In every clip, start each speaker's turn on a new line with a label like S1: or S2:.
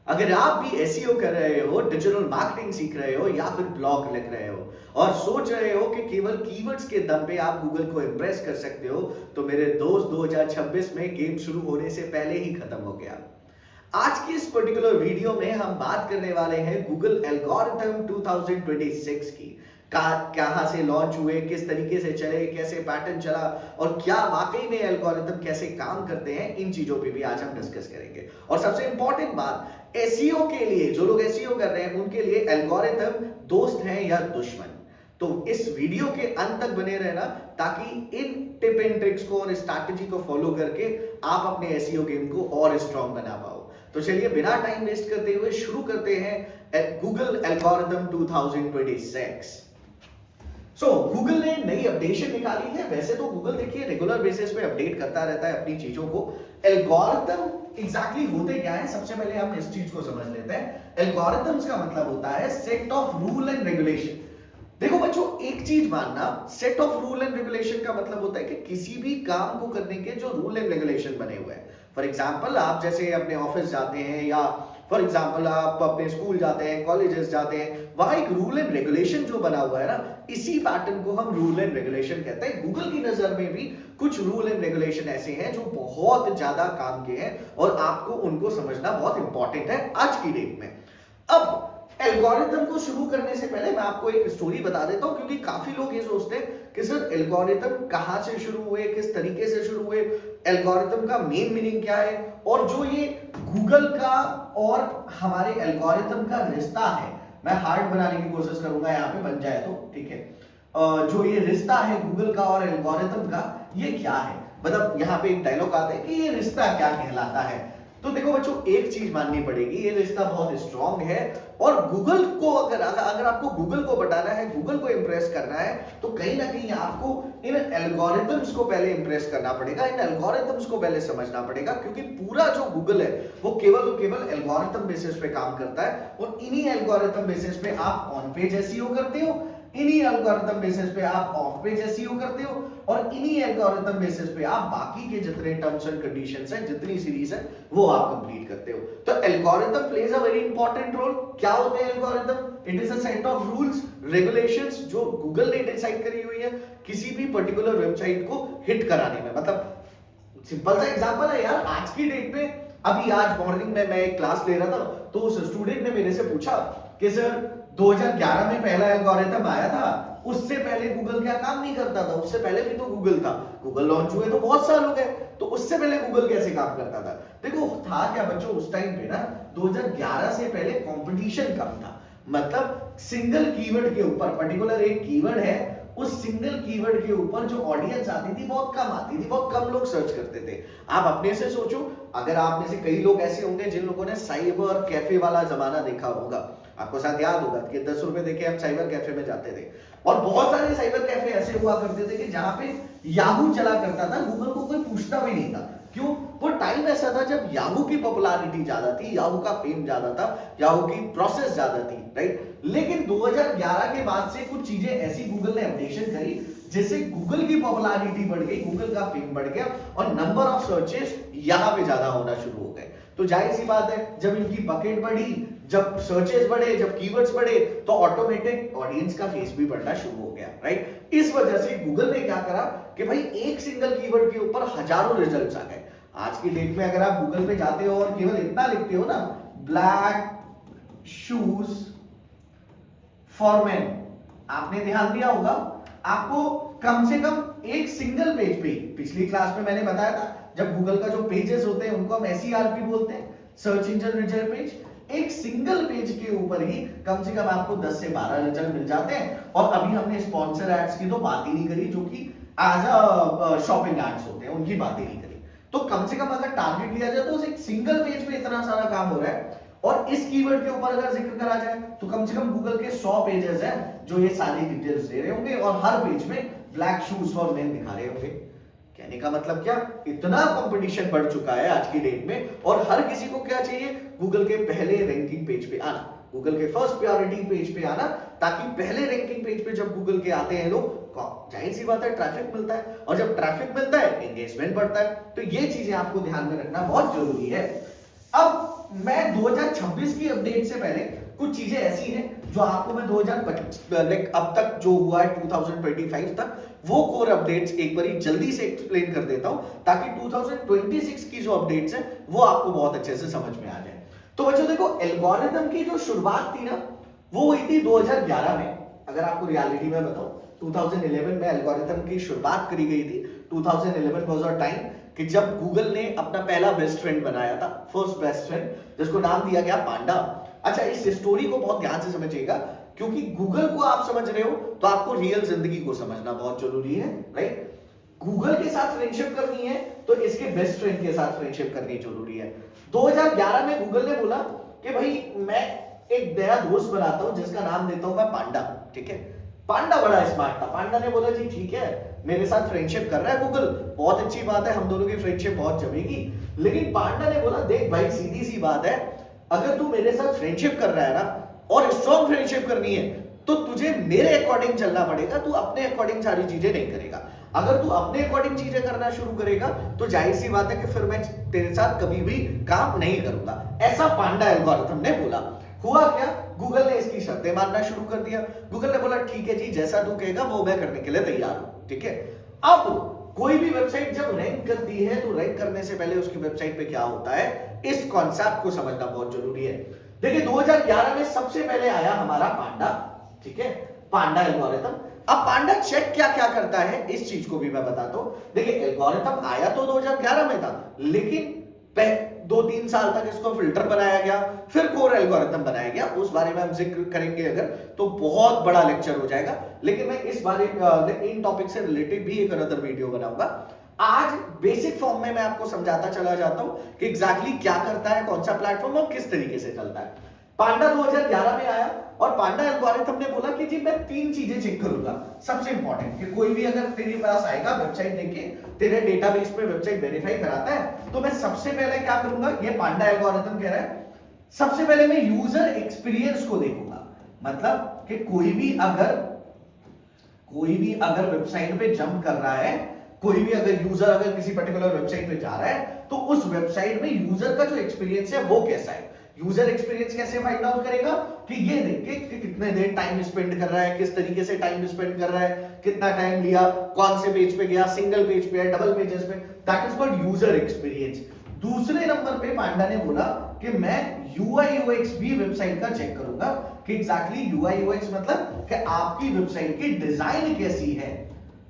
S1: अगर आप भी एसईओ कर रहे हो, डिजिटल मार्केटिंग सीख रहे हो या फिर ब्लॉग लिख रहे हो और सोच रहे हो कि केवल कीवर्ड्स के दम पे आप गूगल को इंप्रेस कर सकते हो, तो मेरे दोस्त 2026 में गेम शुरू होने से पहले ही खत्म हो गया। आज की इस पर्टिकुलर वीडियो में हम बात करने वाले हैं गूगल एल्गोरिथम 2026 की। कहां से लॉन्च हुए, किस तरीके से चले, कैसे पैटर्न चला और क्या वाकई में एल्गोरिथम कैसे काम करते हैं, इन चीजों पे भी आज हम डिस्कस करेंगे। और सबसे इंपॉर्टेंट बात, एसईओ के लिए, जो लोग एसईओ कर रहे हैं उनके लिए एल्गोरिथम दोस्त हैं या दुश्मन। तो इस वीडियो के अंत तक बने रहना ताकि इन टिप एंड ट्रिक्स को और स्ट्रैटेजी को फॉलो करके आप अपने एसईओ गेम को और स्ट्रॉन्ग बना पाओ। तो चलिए बिना टाइम वेस्ट करते हुए शुरू करते हैं गूगल एल्गोरिथम 2026। गूगल ने नई अपडेशन निकाली है। वैसे तो गूगल देखिए रेगुलर बेसिस पे अपडेट करता रहता है अपनी चीजों को। एल्गोरिथम एग्जैक्टली होते क्या है, सबसे पहले हम इस चीज को समझ लेते हैं। एल्गोरिथम्स का मतलब होता है set of rule and regulation. देखो बच्चों, एक चीज मानना, set of rule and regulation का मतलब होता है कि किसी भी काम को करने के जो रूल एंड रेगुलेशन बने हुए हैं। फॉर एग्जाम्पल, आप जैसे अपने ऑफिस जाते हैं या फॉर एग्जाम्पल आप अपने स्कूल जाते हैं, कॉलेजेस जाते हैं, वहां एक रूल एंड रेगुलेशन जो बना हुआ है ना, इसी पैटर्न को हम रूल एंड रेगुलेशन कहते हैं। गूगल की नजर में भी कुछ रूल एंड रेगुलेशन ऐसे हैं जो बहुत ज्यादा काम के हैं और आपको उनको समझना बहुत इंपॉर्टेंट है आज की डेट में। अब एल्गोरिथम को शुरू करने से पहले मैं आपको एक स्टोरी बता देता हूं, क्योंकि काफी लोग ये सोचते हैं कि सर एल्गोरिथम कहां से शुरू हुए, किस तरीके से शुरू हुए, एल्गोरिथम का मेन मीनिंग क्या है, और जो ये गूगल का और हमारे एल्गोरिथम का रिश्ता है। मैं हार्ड बनाने की कोशिश करूंगा, यहाँ पे बन जाए तो ठीक है। जो ये रिश्ता है गूगल का और एल्गोरिथम का, ये क्या है, मतलब यहाँ पे एक डायलॉग आता है कि ये रिश्ता क्या कहलाता है। तो देखो बच्चों, एक चीज माननी पड़ेगी, ये रिश्ता बहुत स्ट्रांग है और गूगल को अगर आपको गूगल को बताना है, गूगल को इंप्रेस करना है, तो कहीं ना कहीं आपको इन एल्गोरिथम्स को पहले इंप्रेस करना पड़ेगा, इन एल्गोरिथम्स को पहले समझना पड़ेगा, क्योंकि पूरा जो गूगल है वो केवल एल्गोरिथम बेसिस पे काम करता है। और इन्हीं एल्गोरिथम बेसिस पे आप ऑन पेज एसईओ करते हो, इन्हीं एल्गोरिथम बेसिस पे आप ऑफ पेज एसईओ करते हो, और इन्हीं एल्गोरिथम बेसिस पे आप बाकी के जितने टर्म्स एंड कंडीशंस हैं, जितनी सीरीज है, वो आप कंप्लीट करते हो। तो algorithm plays a very important role. क्या होते हैं algorithm? It is a set of rules, regulations जो गूगल ने डिसाइड करी हुई है किसी भी पर्टिकुलर वेबसाइट को हिट कराने में। मतलब सिंपल सा एग्जांपल है यार, आज की डेट में, अभी आज मॉर्निंग में मैं एक क्लास ले रहा था, तो उस स्टूडेंट ने मेरे से पूछा कि सर 2011 में पहला एल्गोरिथम आया था, उससे पहले गूगल क्या काम नहीं करता था? उससे पहले भी तो गूगल था, गूगल लॉन्च हुए तो बहुत साल हो गए, तो उससे पहले गूगल कैसे काम करता था? देखो था क्या बच्चों, उस टाइम पे ना 2011 से पहले कंपटीशन कम था। मतलब सिंगल कीवर्ड के ऊपर, पर्टिकुलर एक कीवर्ड है, उस सिंगल कीवर्ड के ऊपर जो ऑडियंस आती थी बहुत कम आती थी, बहुत कम लोग सर्च करते थे। आप अपने से सोचो, अगर आप में से कई लोग ऐसे होंगे जिन लोगों ने साइबर कैफे वाला जमाना देखा होगा, आपको शायद याद होगा कि 10 रुपए देके हम साइबर कैफे में जाते थे, और बहुत सारे साइबर कैफे ऐसे हुआ करते थे कि जहां पे याहू चला करता था, गूगल को कोई पूछता भी नहीं था। क्यों? वो टाइम ऐसा था जब याहू की पॉपुलैरिटी ज्यादा थी, याहू का फेम ज्यादा था, याहू की प्रोसेस ज्यादा थी, राइट। लेकिन 2011 के बाद से कुछ चीजें ऐसी गूगल ने अपडेशन करी जिससे गूगल की पॉपुलैरिटी बढ़ गई, गूगल का फेम बढ़ गया और नंबर ऑफ सर्चेस यहां पे ज्यादा होना शुरू हो गए। तो जाहिर सी बात है, जब इनकी बकेट बढ़ी, जब सर्चेस बढ़े, जब कीवर्ड्स बढ़े, तो ऑटोमेटिक ऑडियंस का फेस भी बढ़ना शुरू हो गया, राइट। इस वजह से गूगल ने क्या करा कि भाई एक सिंगल कीवर्ड के ऊपर हजारों रिजल्ट्स आ गए। आज की डेट में अगर आप गूगल पे जाते हो और केवल इतना लिखते हो ना, ब्लैक शूज फॉर मेन, आपने ध्यान दिया होगा, आपको कम से कम एक सिंगल पेज पे, पिछली क्लास में मैंने बताया था, जब गूगल का जो पेजेस होते हैं उनको हम एसईआरपी बोलते हैं, सर्च इंजन रिजल्ट पेज, एक सिंगल पेज के ऊपर ही कम से कम आपको 10 से 12 रिजल्ट मिल जाते हैं। और अभी हमने स्पॉन्सर एड्स की तो बात ही नहीं करी, जो कि एज अ शॉपिंग एड्स होते हैं, उनकी बात ही नहीं करी। तो कम से कम अगर टारगेट लिया जाए तो एक सिंगल पेज पे इतना सारा काम हो रहा है। और इस कीवर्ड के ऊपर अगर जिक्र करा जाए तो कम से कम गूगल के 100 पेजेस हैं जो ये सारी डिटेल्स दे रहे होंगे, और हर पेज में ब्लैक शूज फॉर मेन दिखा रहे होंगे। कहने का मतलब क्या, इतना कंपटीशन बढ़ चुका है आज की डेट में, और हर किसी को क्या चाहिए, गूगल के पहले रैंकिंग पेज पे आना, गूगल के फर्स्ट प्रायोरिटी पेज पे आना, ताकि पहले रैंकिंग पेज पे जब गूगल के आते हैं लोग, जाहिर सी बात है ट्रैफिक मिलता है, और जब ट्रैफिक मिलता है एंगेजमेंट बढ़ता है। तो ये चीजें आपको ध्यान में रखना बहुत जरूरी है। अब मैं 2026 की अपडेट से पहले कुछ चीजें ऐसी हैं जो आपको मैं 2025 अब तक जो हुआ है 2025 तक वो कोर अपडेट्स एक बारी जल्दी से एक्सप्लेन कर देता हूं, ताकि 2026 की जो अपडेट्स है वो आपको बहुत अच्छे से समझ में आ जाए। तो बच्चों देखो, एल्गोरिथम की जो शुरुआत थी ना वो हुई थी 2011 में। अगर आपको रियलिटी में बताऊं, 2011 में एल्गोरिथम की शुरुआत करी गई थी। 2011 वाज अ टाइम कि जब गूगल ने अपना पहला बेस्ट फ्रेंड बनाया था, फर्स्ट बेस्ट फ्रेंड, जिसको नाम दिया गया पांडा। अच्छा, इस स्टोरी को बहुत ध्यान से समझिएगा, क्योंकि गूगल को आप समझ रहे हो तो आपको रियल जिंदगी को समझना बहुत जरूरी है, राइट। गूगल के साथ फ्रेंडशिप करनी है तो इसके बेस्ट फ्रेंड के साथ फ्रेंडशिप करनी जरूरी है। 2011 में गूगल ने बोला कि भाई मैं एक नया दोस्त बनाता हूं जिसका नाम देता हूं मैं पांडा, ठीक है। पांडा बड़ा स्मार्ट था। पांडा ने बोला जी ठीक है, मेरे साथ फ्रेंडशिप कर रहा है गूगल, बहुत अच्छी बात है, हम दोनों की फ्रेंडशिप बहुत जमेगी। लेकिन पांडा ने बोला देख भाई, सीधी सी बात है, अगर तू मेरे साथ फ्रेंडशिप कर रहा है ना और स्ट्रॉन्ग फ्रेंडशिप करनी है तो तुझे मेरे अकॉर्डिंग चलना पड़ेगा, तू अपने अकॉर्डिंग सारी चीजें नहीं करेगा। अगर तू अपने अकॉर्डिंग चीजें करना शुरू करेगा तो जाहिर सी बात है कि फिर मैं तेरे साथ कभी भी काम नहीं करूंगा। ऐसा पांडा एल्गोरिथम ने बोला। हुआ क्या, गूगल ने इसकी शर्तें मानना शुरू कर दिया। गूगल ने बोला ठीक है जी, जैसा तू कहेगा वो मैं करने के लिए तैयार हूं, ठीक है। अब कोई भी वेबसाइट जब रैंक करती है तो रैंक करने से पहले उसकी वेबसाइट पे क्या होता है, इस कॉन्सेप्ट को समझना बहुत जरूरी है। देखिए 2011 में सबसे पहले आया हमारा पांडा, ठीक है, पांडा एल्गोरिथम। अब पांडा चेक क्या क्या करता है इस चीज को भी मैं बताता हूं। देखिए एल्गोरिथम आया तो 2011 में था, लेकिन 2-3 साल तक इसको फिल्टर बनाया गया, फिर कोर एल्गोरिथम बनाया गया। उस बारे में हम जिक्र करेंगे अगर, तो बहुत बड़ा लेक्चर हो जाएगा। लेकिन मैं इस बारे इन टॉपिक से रिलेटेड भी एक अनदर वीडियो बनाऊंगा। आज बेसिक फॉर्म में मैं आपको समझाता चला जाता हूं कि एग्जैक्टली क्या करता है, कौन सा प्लेटफॉर्म और किस तरीके से चलता है। पांडा 2011 में आया और पांडा एल्गोरिथम ने बोला कि जी मैं 3 चीजें चेक करूंगा। सबसे इंपॉर्टेंट कि कोई भी अगर तेरे पास आएगा वेबसाइट देके, तेरे डेटाबेस पे वेबसाइट वेरीफाई कराता है, तो मैं सबसे पहले क्या करूंगा, ये पांडा एल्गोरिथम कह रहा है, सबसे पहले मैं यूजर एक्सपीरियंस को देखूंगा। मतलब कि कोई भी अगर वेबसाइट पे जंप कर रहा है, कोई भी अगर यूजर अगर किसी पर्टिकुलर वेबसाइट पे जा रहा है, तो उस वेबसाइट में यूजर का जो एक्सपीरियंस है वो कैसा है। यूजर एक्सपीरियंस कैसे फाइंड आउट करेगा, कि ये देख के कि कितने देर टाइम स्पेंड कर रहा है, किस तरीके से टाइम स्पेंड कर रहा है, कितना टाइम लिया, कौन से पेज पे गया, सिंगल पेज पे है, डबल पेजेस पे, that is called user experience. दूसरे नंबर पे पांडा ने बोला कि मैं यूआई यूएक्स भी वेबसाइट का चेक करूंगा, कि एग्जैक्टली यूआई यूएक्स मतलब कि आपकी वेबसाइट की डिजाइन कैसी है।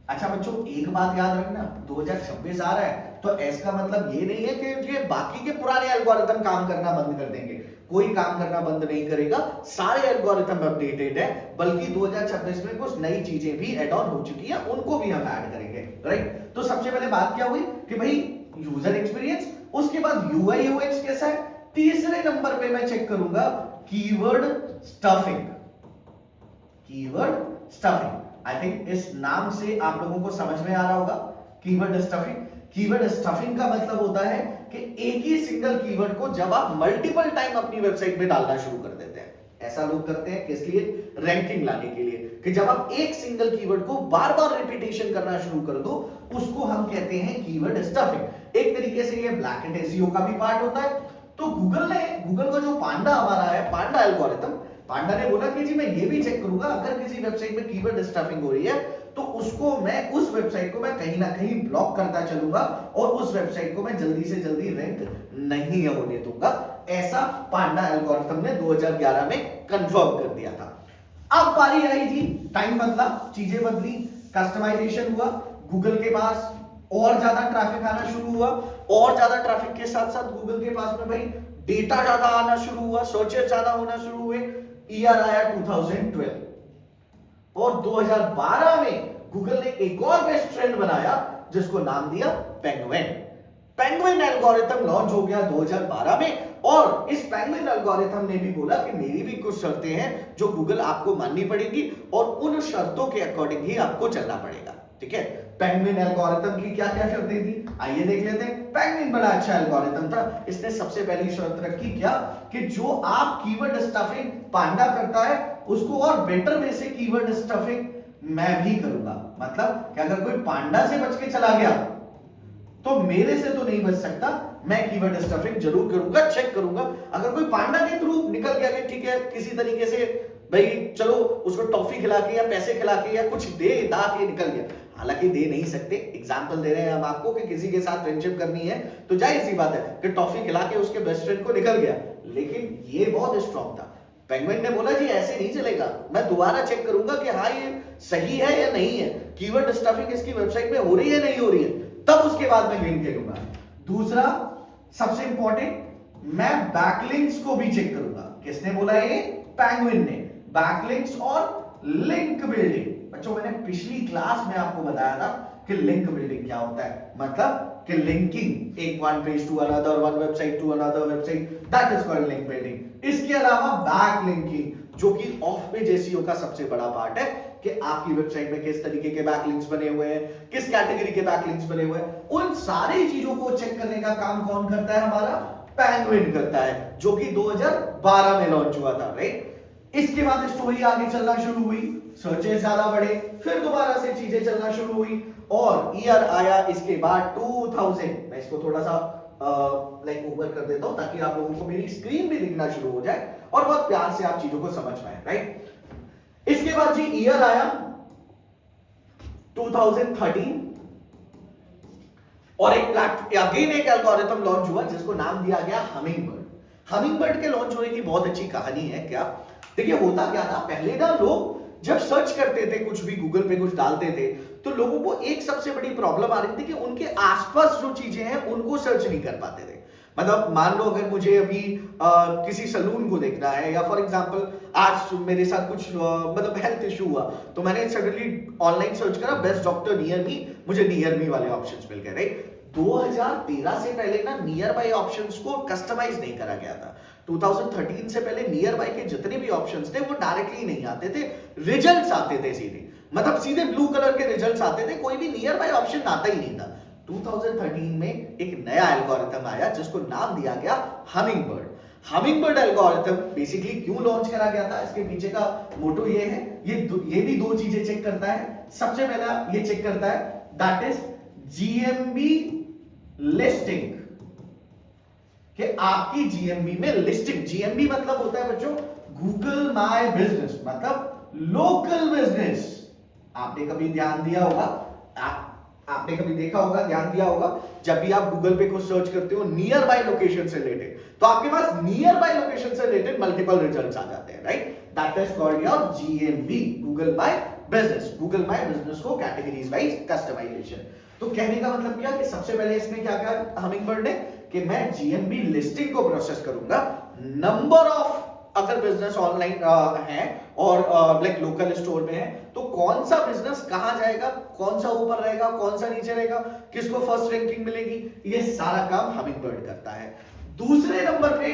S1: अच्छा बच्चों, एक बात याद रखना, 2026 आ रहा है तो इसका मतलब ये नहीं है कि ये बाकी के पुराने एल्गोरिथम काम करना बंद कर देंगे। कोई काम करना बंद नहीं करेगा, सारे एल्गोरिथम अपडेटेड है, बल्कि 2026 में कुछ नई चीजें भी ऐड ऑन हो चुकी है, उनको भी हम ऐड करेंगे, राइट। तो सबसे पहले बात क्या हुई कि भाई यूजर एक्सपीरियंस, उसके बाद यूआई यूएक्स कैसा है, तीसरे नंबर पे मैं चेक करूंगा keyword stuffing. Keyword stuffing, I think इस नाम से आप लोगों को समझ में आ रहा होगा, कीवर्ड स्टफिंग। कीवर्ड स्टफिंग का मतलब होता है कि एक ही सिंगल कीवर्ड को जब आप मल्टीपल टाइम अपनी वेबसाइट में डालना शुरू कर देते हैं। ऐसा लोग करते हैं किस लिए, रैंकिंग लाने के लिए, कि जब आप एक सिंगल कीवर्ड को बार बार रिपीटेशन करना शुरू कर दो, उसको हम कहते हैं कीवर्ड स्टफिंग। एक तरीके से ये ब्लैक हैट एसईओ का भी पार्ट होता है। तो गूगल का जो पांडा हमारा है, पांडा एल्गोरिथम, पांडा ने बोला कि जी मैं ये भी चेक करूंगा अगर किसी वेबसाइट में कीवर्ड स्टफिंग हो रही है तो उसको मैं, उस वेबसाइट को मैं कहीं ना कहीं ब्लॉक करता चलूंगा और उस वेबसाइट को मैं जल्दी से जल्दी रैंक नहीं होने दूंगा। ऐसा पांडा एल्गोरिथम ने 2011 में कंफर्म कर दिया था। अब बारी आई जी, टाइम बदला, चीजें बदली, कस्टमाइजेशन हुआ, गूगल के पास और ज्यादा ट्रैफिक आना शुरू हुआ, और ज्यादा ट्रैफिक के साथ साथ गूगल के पास में भाई डेटा ज्यादा आना शुरू हुआ, सर्चेस ज्यादा होना शुरू हुए। ईयर आया 2012 और 2012 में गूगल ने एक और बेस्ट फ्रेंड बनाया जिसको नाम दिया पेंगुइन। पेंगुइन एल्गोरिथम लॉन्च हो गया 2012 में, और इस पेंगुइन एल्गोरिथम ने भी बोला कि मेरी भी कुछ शर्तें हैं जो गूगल आपको माननी पड़ेगी और उन शर्तों के अकॉर्डिंग ही आपको चलना पड़ेगा, ठीक है। पेंगुइन एल्गोरिथम की क्या क्या शर्तें थी, आइए देख लेते हैं। पेंगुइन बड़ा अच्छा एल्गोरिथम था। इसने सबसे पहली शर्त रखी क्या, कि जो आप कीवर्ड स्टफिंग पांडा करता है उसको और बेटर वे से कीवर्ड स्टफिंग मैं भी करूंगा। मतलब कि अगर कोई पांडा से बच के चला गया तो मेरे से तो नहीं बच सकता, मैं कीवर्ड स्टफिंग जरूर करूंगा, चेक करूंगा। अगर कोई पांडा के थ्रू निकल गया कि ठीक है किसी तरीके से भाई चलो उसको टॉफी खिला के या पैसे खिला के या कुछ दे दा के निकल गया, हालांकि दे नहीं सकते, एग्जांपल दे रहे हैं हम आपको कि किसी के साथ फ्रेंडशिप करनी है तो जाहिर सी बात है कि टॉफी खिला के उसके बेस्ट फ्रेंड को निकल गया, लेकिन ये बहुत स्ट्रॉन्ग था। पेंगुइन ने बोला जी ऐसे नहीं चलेगा, मैं दोबारा चेक करूंगा कि हाँ ये सही है या नहीं है, कीवर्ड स्टफिंग इसकी वेबसाइट में हो रही है नहीं हो रही है, तब उसके बाद मैं लिंक करूंगा। दूसरा सबसे इंपॉर्टेंट, मैं बैकलिंक्स को भी चेक करूंगा। किसने बोला ये? पेंगुइन ने। बैकलिंक्स और लिंक बिल्डिंग। बच्चों मैंने पिछली क्लास में आपको बताया था कि लिंक बिल्डिंग क्या होता है, मतलब कि लिंकिंग एक one page to another, one website to another website, that is called link building. इसके अलावा बैक लिंकिंग जो कि ऑफ पेज एसईओ का सबसे बड़ा पार्ट है कि आपकी वेबसाइट में किस तरीके के बैकलिंक्स बने हुए हैं, किस कैटेगरी के बैकलिंक्स बने हुए हैं, उन सारी चीजों को चेक करने का काम कौन करता है? हमारा पेंगुइन करता है, जो कि 2012 में लॉन्च हुआ था, राइट। इसके बाद स्टोरी आगे चलना शुरू हुई, सर्चेस ज्यादा बढ़े, फिर दोबारा से चीजें चलना शुरू हुई और ईयर आया इसके बाद 2000। मैं इसको थोड़ा सा लाइक ओवर कर देता हूं ताकि आप लोगों को मेरी स्क्रीन भी दिखना शुरू हो जाए और बहुत प्यार से आप चीजों को समझ पाए, राइट। इसके बाद जी ईयर आया 2013 और एक अगेन एक एल्गोरिथम लॉन्च हुआ जिसको नाम दिया गया हमिंगबर्ड। हमिंगबर्ड के लॉन्च होने की बहुत अच्छी कहानी है। क्या देखिए होता क्या था, पहले ना लोग जब सर्च करते थे, कुछ भी गूगल पे कुछ डालते थे, तो लोगों को एक सबसे बड़ी प्रॉब्लम आ रही थी कि उनके आसपास जो चीजें हैं उनको सर्च नहीं कर पाते थे। मतलब मान लो अगर मुझे अभी किसी सलून को देखना है या फॉर एग्जांपल आज मेरे साथ कुछ मतलब हेल्थ इशू हुआ तो मैंने सडनली ऑनलाइन सर्च करा बेस्ट डॉक्टर नियर मी, मुझे नियर मी वाले ऑप्शंस मिल गए, राइट। 2013 से पहले ना नियर बाय ऑप्शंस को कस्टमाइज नहीं करा गया था। 2013 से पहले नियर बाय के जितने भी ऑप्शंस थे वो डायरेक्टली नहीं आते थे, रिजल्ट्स आते थे सीधे, मतलब सीधे ब्लू कलर के रिजल्ट्स आते थे, कोई भी नियर बाय ऑप्शन आता ही नहीं था। 2013 में एक नया एल्गोरिथम आया जिसको नाम दिया गया हमिंगबर्ड। हमिंगबर्ड एल्गोरिथम बेसिकली क्यों लॉन्च करा गया था, इसके पीछे का मोटो ये है, ये भी दो चीजें चेक करता है। सबसे पहला ये चेक करता है दैट इज जीएमबी लिस्टिंग, कि आपकी जीएमबी में लिस्टिंग, जीएमबी मतलब होता है बच्चों गूगल माय बिजनेस, मतलब लोकल बिजनेस। आपने कभी ध्यान दिया होगा, आपने कभी देखा होगा, ध्यान दिया होगा, जब भी आप गूगल पे कुछ सर्च करते हो नियर बाय लोकेशन से रिलेटेड, तो आपके पास नियर बाय लोकेशन से रिलेटेड मल्टीपल रिजल्ट्स आ जाते हैं, right. That is called your GMB, Google my business. Google my business को कैटेगरीज वाइज कस्टमाइजेशन। तो कहने का मतलब क्या कि सबसे पहले इसमें क्या कहा हमिंगबर्ड ने कि मैं जीएमबी लिस्टिंग को प्रोसेस करूंगा, नंबर ऑफ अगर बिजनेस ऑनलाइन है और लाइक लोकल स्टोर में है तो कौन सा बिजनेस कहां जाएगा, कौन सा ऊपर रहेगा, कौन सा नीचे रहेगा, किसको फर्स्ट रैंकिंग मिलेगी, ये सारा काम हमिंगबर्ड करता है। दूसरे नंबर पे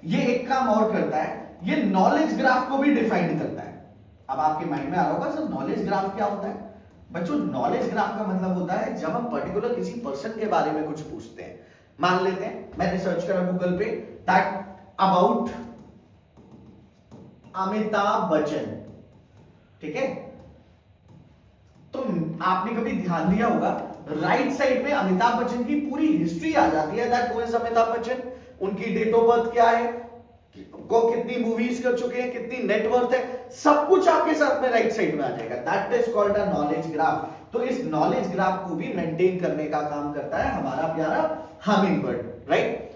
S1: ये एक काम और करता है, ये नॉलेज ग्राफ को भी डिफाइन करता है। अब आपके माइंड में आ रहा होगा सर नॉलेज ग्राफ क्या होता है? बच्चों नॉलेज ग्राफ का मतलब होता है जब हम पर्टिकुलर किसी पर्सन के बारे में कुछ पूछते हैं। मान लेते हैं मैंने सर्च करा गूगल पे दैट अबाउट अमिताभ बच्चन, ठीक है, तो आपने कभी ध्यान दिया होगा राइट साइड में अमिताभ बच्चन की पूरी हिस्ट्री आ जाती है, that who is Amitabh Bachchan, उनकी डेट ऑफ बर्थ क्या है, को कितनी मूवीज कर चुके हैं, कितनी नेटवर्थ है, सब कुछ आपके साथ में राइट साइड में आ जाएगा। That is called a knowledge graph. तो इस नॉलेज ग्राफ को भी मेंटेन करने का काम करता है हमारा प्यारा हमिंगबर्ड, राइट।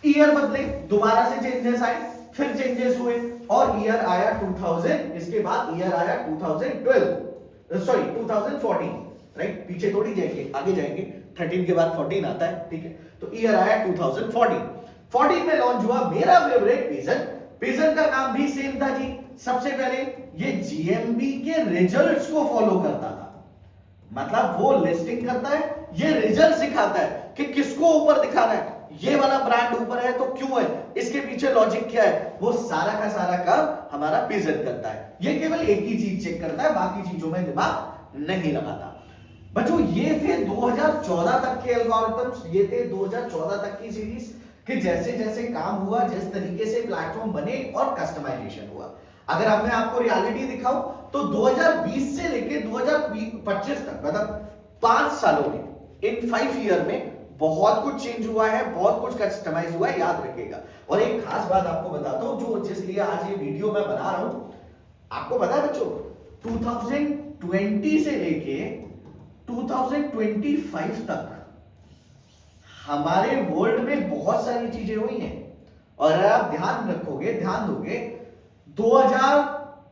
S1: ईयर बदले, दोबारा से चेंजेस आए, फिर चेंजेस हुए और ईयर आया 2000, इसके बाद ईयर आया 2012 सॉरी 2014, राइट। पीछे थोड़ी जाएंगे, आगे जाएंगे, 13 के बाद 14 आता है, ठीक है। तो ईयर आया 2014 में लॉन्च हुआ मेरा फेवरेट पिजन। पिजन का काम भी सेम था जी। सबसे पहले ये जीएमबी के रिजल्ट्स को फॉलो करता था, मतलब वो लिस्टिंग करता है, ये रिजल्ट सिखाता है कि किसको ऊपर दिखाना है, ये वाला ब्रांड ऊपर है तो क्यों है, इसके पीछे लॉजिक क्या है, वो सारा का सारा काम हमारा पिजन करता है। ये केवल एक ही चीज चेक करता है, बाकी चीजों में दिमाग नहीं लगाता। बच्चों ये थे 2014 तक के एल्गोरिथम्स, ये थे 2014 तक की सीरीज कि जैसे जैसे काम हुआ, जिस तरीके से प्लेटफॉर्म बने और कस्टमाइजेशन हुआ। अगर अब मैं आपको रियलिटी दिखाऊं तो 2020 से लेके 2025 तक, मतलब 5 सालों में, इन 5 ईयर में बहुत कुछ चेंज हुआ है, बहुत कुछ कस्टमाइज हुआ है, याद रखिएगा। और एक खास बात आपको बताता हूं, जो जिस लिए आज ये वीडियो मैं बना रहा हूं, आपको पता है बच्चों, 2020 से लेके 2025 तक हमारे वर्ल्ड में बहुत सारी चीजें हुई हैं। और अगर आप ध्यान रखोगे, ध्यान दोगे, 2000,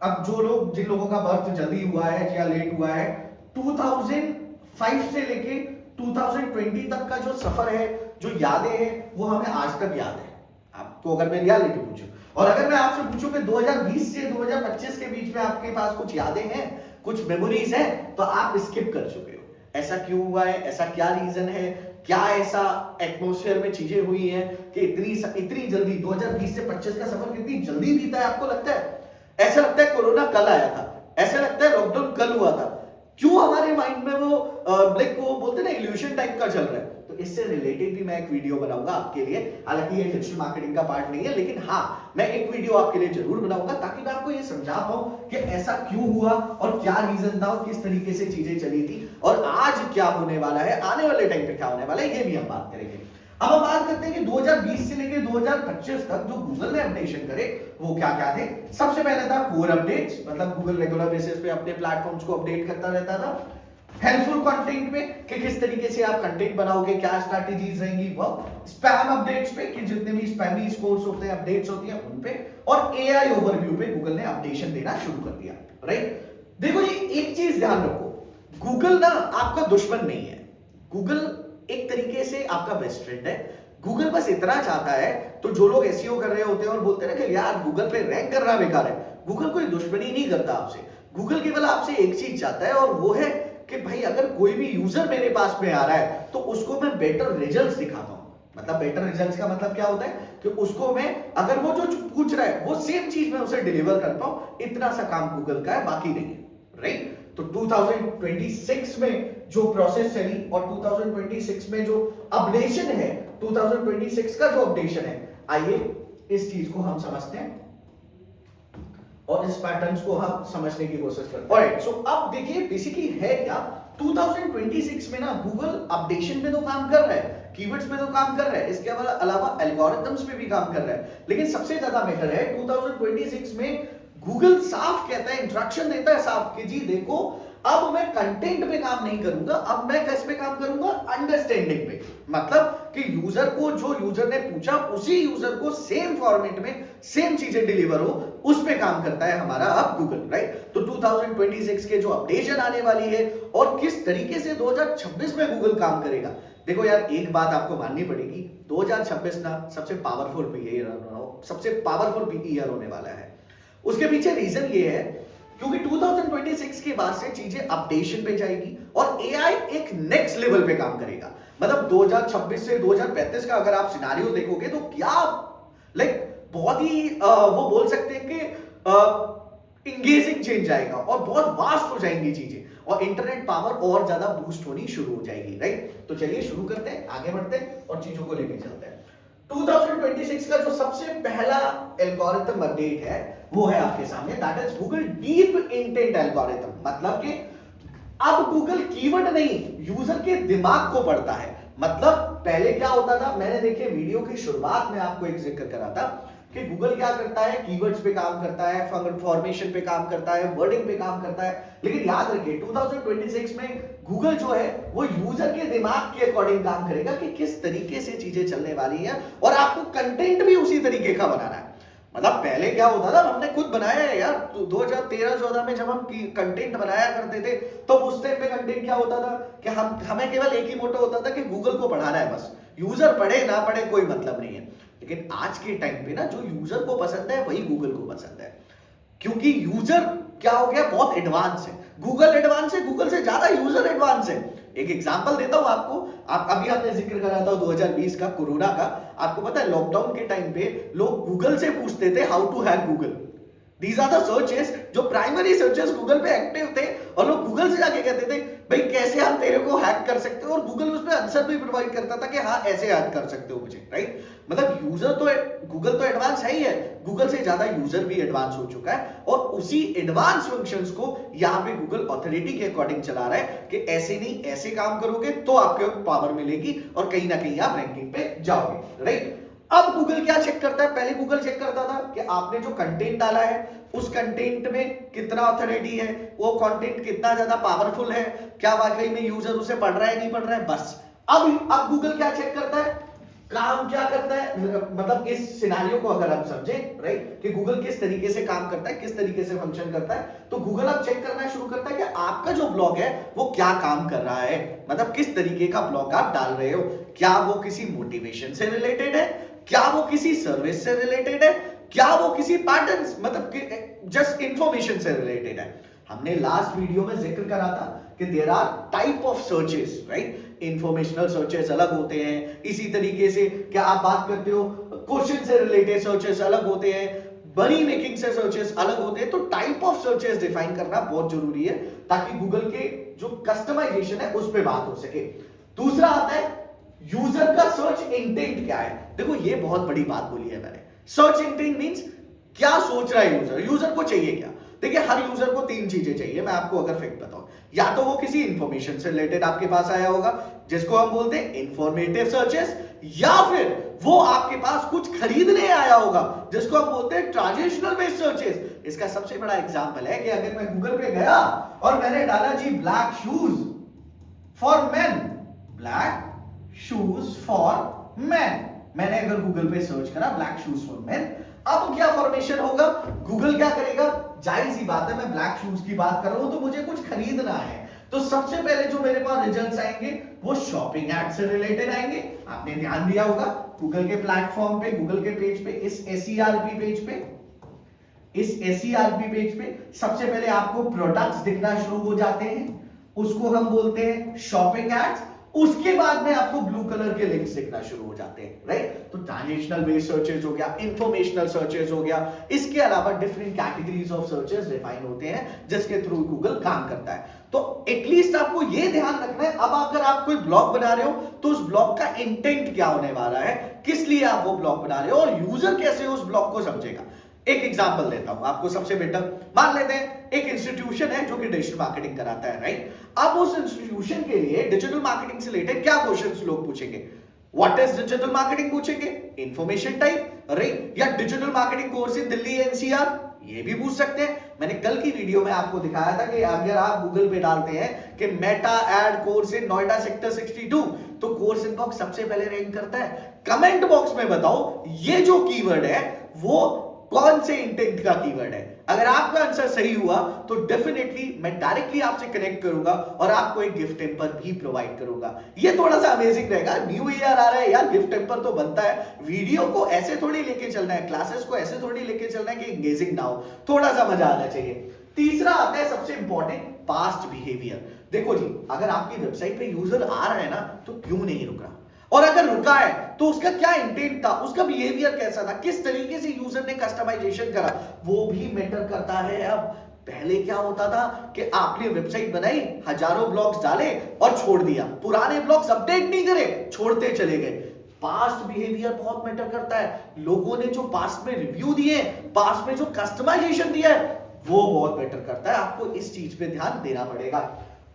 S1: अब जो लोग, जिन लोगों का बर्थ जल्दी हुआ है या लेट हुआ है, 2005 से लेके 2020 तक का जो सफर है, जो यादें हैं, वो हमें आज तक याद है। आपको अगर मैं रियलिटी पूछूं, और अगर मैं आपसे पूछूं कि 2020 से 2025 के बीच में आपके पास कुछ यादें हैं, कुछ मेमोरीज हैं, तो आप स्किप कर चुके हो। ऐसा क्यों हुआ है? ऐसा क्या रीजन है? क्या ऐसा एटमॉस्फेयर में चीजें हुई हैं कि इतनी जल्दी 2020 से 25 का सफर कितनी जल्दी बीता है? आपको लगता है? ऐसा लगता है कोरोना कल आया था, ऐसा लगता है लॉकडाउन कल हुआ था। क्यों हमारे माइंड में वो लाइक वो बोलते हैं ना, इल्यूशन टाइप का चल रहा है? तो इससे रिलेटेड भी मैं एक वीडियो बनाऊंगा आपके लिए। हालांकि ये डिजिटल मार्केटिंग का पार्ट नहीं है, लेकिन हाँ, मैं एक वीडियो आपके लिए जरूर बनाऊंगा ताकि मैं आपको ये समझा पाऊं कि ऐसा क्यों हुआ और क्या रीजन था और किस तरीके से चीजें चली थी, और आज क्या होने वाला है, आने वाले टाइम पे क्या होने वाला है, ये भी हम बात करेंगे। अब हम बात करते हैं कि 2020 से लेकर 2025 तक जो गूगल ने अपडेशन करे वो क्या क्या थे। सबसे पहले था कोर अपडेट्स, मतलब गूगल रेगुलर बेसिस पे अपने प्लेटफॉर्म्स को अपडेट करता रहता था। हेल्पफुल कंटेंट में कि किस तरीके से आप कंटेंट बनाओगे, क्या स्ट्रैटेजीज रहेंगी वो। स्पैम अपडेट्स पे कि जितने भी स्पैमी स्कोर्स होते हैं, अपडेट्स होती हैं उन पे। और एआई ओवरव्यू पे गूगल ने अपडेशन देना शुरू कर दिया। राइट, देखो जी, एक चीज ध्यान रखो, गूगल ना आपका दुश्मन नहीं है। गूगल एक तरीके से आपका बेस्ट फ्रेंड है। गूगल बस इतना चाहता है, तो जो लोग एसईओ कर रहे होते हैं और बोलते हैं ना कि यार गूगल पे रैंक करना बेकार है, गूगल कोई दुश्मनी नहीं करता आपसे। गूगल केवल आपसे एक चीज चाहता है, और वो है कि भाई अगर कोई भी यूजर मेरे पास में आ रहा है तो उसको मैं बेटर रिजल्ट्स दिखाता हूं। मतलब बेटर रिजल्ट्स का मतलब क्या होता है कि उसको मैं, अगर वो जो पूछ रहा है वो सेम चीज मैं उसे डिलीवर कर पाऊं, इतना सा काम गूगल का है, बाकी नहीं है। राइट, तो 2026 में जो प्रोसेस चली और 2026 में जो अपडेशन है, 2026 का जो अपडेशन है, आइए इस चीज को हम समझते हैं और इस पैटर्न्स को हम समझने की कोशिश करते हैं। ऑलराइट, सो अब देखिए बेसिकली है क्या, 2026 में ना गूगल अपडेशन में तो काम कर रहा है, कीवर्ड्स में तो काम कर रहा है, इसके अलावा एल्गोरिथम्स पे भी काम कर रहा है, लेकिन सबसे ज्यादा मैटर है 2026 में गूगल साफ कहता है, इंस्ट्रक्शन देता है साफ कि जी देखो, अब मैं कंटेंट पे काम नहीं करूंगा, अब मैं किस पे काम करूंगा, अंडरस्टैंडिंग पे। मतलब कि यूजर को, जो यूजर ने पूछा उसी यूजर को सेम फॉर्मेट में सेम चीजें डिलीवर हो, उस पे काम करता है हमारा अब गूगल। राइट, तो 2026 के जो अपडेशन आने वाली है और किस तरीके से 2026 में गूगल काम करेगा। देखो यार, एक बात आपको माननी पड़ेगी, 2026 ना सबसे पावरफुल ईयर होने वाला है। उसके पीछे रीजन ये है क्योंकि 2026 के बाद से चीजें अपडेशन पे जाएगी और एआई एक नेक्स्ट लेवल पे काम करेगा। मतलब 2026 से 2035 का अगर आप सिनारियो देखोगे तो क्या लाइक बहुत ही वो बोल सकते हैं कि इंगेजिंग चेंज आएगा और बहुत वास्ट हो जाएंगी चीजें, और इंटरनेट पावर और ज्यादा बूस्ट होनी शुरू हो जाएगी। राइट, तो चलिए शुरू करते हैं, आगे बढ़ते हैं और चीजों को लेकर चलते हैं। 2026 का जो सबसे पहला एल्गोरिथम अपडेट है वो है आपके सामने, that is Google deep intent algorithm. मतलब कि अब गूगल कीवर्ड नहीं, यूजर के दिमाग को पढ़ता है। मतलब पहले क्या होता था, मैंने देखिए वीडियो की शुरुआत में आपको एक जिक्र करा था कि गूगल क्या करता है, कीवर्ड्स पे काम करता है, फॉर्मेशन पे काम करता है, वर्डिंग पे काम करता है। लेकिन याद रखिए 2026 में गूगल जो है वो यूजर के दिमाग के अकॉर्डिंग काम करेगा कि किस तरीके से चीजें चलने वाली हैं, और आपको कंटेंट भी उसी तरीके का बनाना है। मतलब पहले क्या होता था, हमने खुद बनाया है यार, 2013-14 में जब हम कंटेंट बनाया करते थे तो उस टाइम पे कंटेंट क्या होता था कि हमें केवल एक ही मोटो होता था कि गूगल को बढ़ाना है, बस यूजर पढ़े ना पढ़े कोई मतलब नहीं है। लेकिन आज के टाइम पे ना जो यूजर को पसंद है वही गूगल को पसंद है, क्योंकि यूजर क्या हो गया, बहुत एडवांस है। गूगल एडवांस है, गूगल से ज्यादा यूजर एडवांस है। एक एग्जांपल देता हूं आपको, अभी आपने जिक्र करा था 2020 का, कोरोना का। आपको पता है लॉकडाउन के टाइम पे लोग गूगल से पूछते थे how to hack Google. These are the searches जो प्राइमरी सर्चेस गूगल पे एक्टिव थे, और लोग गूगल से जाके कहते थे भाई कैसे हम तेरे को हैक कर सकते हो, और गूगल उस पर आंसर भी प्रोवाइड करता था कि हाँ ऐसे हैक कर सकते हो मुझे, राइट। मतलब यूजर तो गूगल तो एडवांस है ही है, गूगल से ज्यादा यूजर भी एडवांस हो चुका है, और उसी एडवांस फंक्शंस को यहाँ पे गूगल ऑथोरिटी के अकॉर्डिंग चला रहा है कि ऐसे नहीं ऐसे काम करोगे तो आपको पावर मिलेगी और कहीं ना कहीं आप रैंकिंग पे जाओगे, राइट। अब गूगल क्या चेक करता है, पहले गूगल चेक करता था कि आपने जो कंटेंट डाला है उस कंटेंट में कितना ऑथोरिटी है, वो कंटेंट कितना ज्यादा पावरफुल है, क्या वाकई में यूजर उसे पढ़ रहा है नहीं पढ़ रहा है, बस। अब गूगल क्या चेक करता है, काम क्या करता है, मतलब इस सिनेरियो को अगर हम समझे, राइट, कि गूगल किस तरीके से काम करता है, किस तरीके से फंक्शन करता है, तो गूगल अब चेक करना शुरू करता है कि आपका जो ब्लॉग है वो क्या काम कर रहा है, मतलब किस तरीके का ब्लॉग आप डाल रहे हो, क्या वो किसी मोटिवेशन से रिलेटेड है, क्या वो किसी सर्विस से रिलेटेड है, क्या वो किसी पैटर्न मतलब जस्ट इंफॉर्मेशन से रिलेटेड है। हमने लास्ट वीडियो में जिक्र करा था कि there are type of searches, right. Informational searches अलग होते हैं, इसी तरीके से क्या आप बात करते हो क्वेश्चन से रिलेटेड सर्चेस अलग होते हैं, मनी मेकिंग से सर्चेस अलग होते हैं। तो टाइप ऑफ सर्चेस डिफाइन करना बहुत जरूरी है ताकि गूगल के जो कस्टमाइजेशन है उस पर बात हो सके। दूसरा आता है यूजर का सर्च इंटेंट क्या है। देखो ये बहुत बड़ी बात बोली है मैंने, सर्च इंटेंट मींस क्या सोच रहा है यूजर, यूजर को चाहिए क्या। देखिए हर यूजर को तीन चीजें चाहिए, मैं आपको अगर फैक्ट बताऊं, या तो वो किसी इंफॉर्मेशन से रिलेटेड आपके पास आया होगा जिसको हम बोलते हैं इंफॉर्मेटिव सर्चेस, या फिर वो आपके पास कुछ खरीदने आया होगा जिसको हम बोलते हैं ट्रांजैक्शनल बेस्ड सर्चेस। इसका सबसे बड़ा एग्जांपल है कि अगर मैं गूगल पे गया और मैंने डाला जी black shoes for men, black shoes for men, मैंने अगर गूगल पे सर्च करा ब्लैक शूज फॉर मेन, अब क्या फॉर्मेशन होगा, गूगल क्या करेगा, जाहिर सी बात है मैं ब्लैक शूज की बात कर रहा हूं तो मुझे कुछ खरीदना है, तो सबसे पहले जो मेरे पास रिजल्ट्स आएंगे वो शॉपिंग एड से रिलेटेड आएंगे। आपने ध्यान दिया होगा गूगल के प्लेटफॉर्म पे, गूगल के पेज पे, इस एसईआरपी पेज पे, इस एसईआरपी पेज पे सबसे पहले आपको प्रोडक्ट्स दिखना शुरू हो जाते हैं, उसको हम बोलते हैं शॉपिंग एड्स। उसके बाद में आपको ब्लू कलर के लिंक्स दिखना शुरू हो जाते हैं, राइट। तो ट्रांजैक्शनल बेस्ड सर्चेस हो गया, इंफॉर्मेशनल सर्चेस हो गया, इसके अलावा different categories of searches define होते हैं जिसके थ्रू गूगल काम करता है। तो एटलीस्ट आपको यह ध्यान रखना है, अब अगर आप कोई ब्लॉग बना रहे हो तो उस ब्लॉग का इंटेंट क्या होने वाला है, किस लिए आप वो ब्लॉग बना रहे हो, और यूजर कैसे उस ब्लॉग को समझेगा। एक एग्जांपल देता हूं आपको सबसे बेटर, मान लेते हैं एक इंस्टीट्यूशन है जो कि डिजिटल मार्केटिंग कराता है, राइट। अब उस इंस्टीट्यूशन के लिए डिजिटल मार्केटिंग से रिलेटेड क्या क्वेश्चंस लोग पूछेंगे, व्हाट इज डिजिटल मार्केटिंग पूछेंगे, इंफॉर्मेशन टाइप, राइट, या digital marketing course in Delhi NCR, ये भी पूछ सकते हैं। मैंने कल की वीडियो में आपको दिखाया था कि अगर आप गूगल पे डालते हैं कि Meta ad course in Noida sector 62 तो कोर्स इनबॉक्स सबसे पहले रैंक करता है। कमेंट बॉक्स में बताओ ये जो कीवर्ड है वो कौन से इंटेंट का कीवर्ड है। अगर आपका आंसर सही हुआ तो डेफिनेटली मैं डायरेक्टली आपसे कनेक्ट करूंगा और आपको एक गिफ्ट टेम्पर भी प्रोवाइड करूंगा। ये थोड़ा सा अमेजिंग रहेगा, न्यू ईयर आ रहा है यार, गिफ्ट टेम्पर तो बनता है। वीडियो को ऐसे थोड़ी लेके चलना है, क्लासेस को ऐसे थोड़ी लेके चलना है कि एंगेजिंग ना हो, थोड़ा सा मजा आना चाहिए। तीसरा आता है सबसे इंपॉर्टेंट, पास्ट बिहेवियर। देखो जी अगर आपकी वेबसाइट पे यूजर आ रहा है ना तो क्यों नहीं रुक रहा, और अगर रुका है तो उसका क्या इंटेंट था, उसका बिहेवियर कैसा था, किस तरीके से यूजर ने कस्टमाइजेशन करा, वो भी मैटर करता है। अब पहले क्या होता था कि आपने वेबसाइट बनाई, हजारों ब्लॉग्स डाले और छोड़ दिया, पुराने ब्लॉग्स अपडेट नहीं करे, छोड़ते चले गए। पास्ट बिहेवियर बहुत मैटर करता है, लोगों ने जो पास्ट में रिव्यू दिए, पास्ट में जो कस्टमाइजेशन दिया है वो बहुत मैटर करता है, आपको इस चीज पे ध्यान देना पड़ेगा।